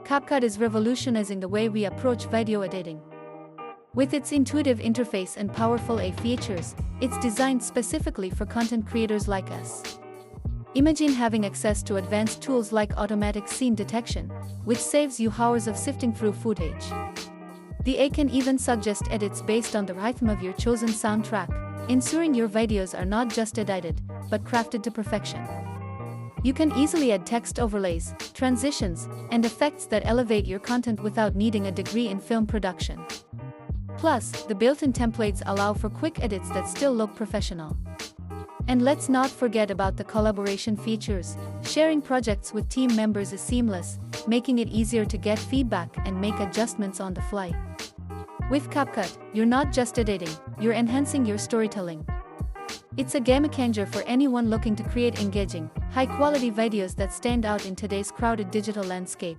CapCut is revolutionizing the way we approach video editing. With its intuitive interface and powerful AI features, it's designed specifically for content creators like us. Imagine having access to advanced tools like automatic scene detection, which saves you hours of sifting through footage. The AI can even suggest edits based on the rhythm of your chosen soundtrack, ensuring your videos are not just edited, but crafted to perfection. You can easily add text overlays, transitions, and effects that elevate your content without needing a degree in film production. Plus, the built-in templates allow for quick edits that still look professional. And let's not forget about the collaboration features. Sharing projects with team members is seamless, making it easier to get feedback and make adjustments on the fly. With CapCut, you're not just editing, you're enhancing your storytelling. It's a game changer for anyone looking to create engaging, high-quality videos that stand out in today's crowded digital landscape.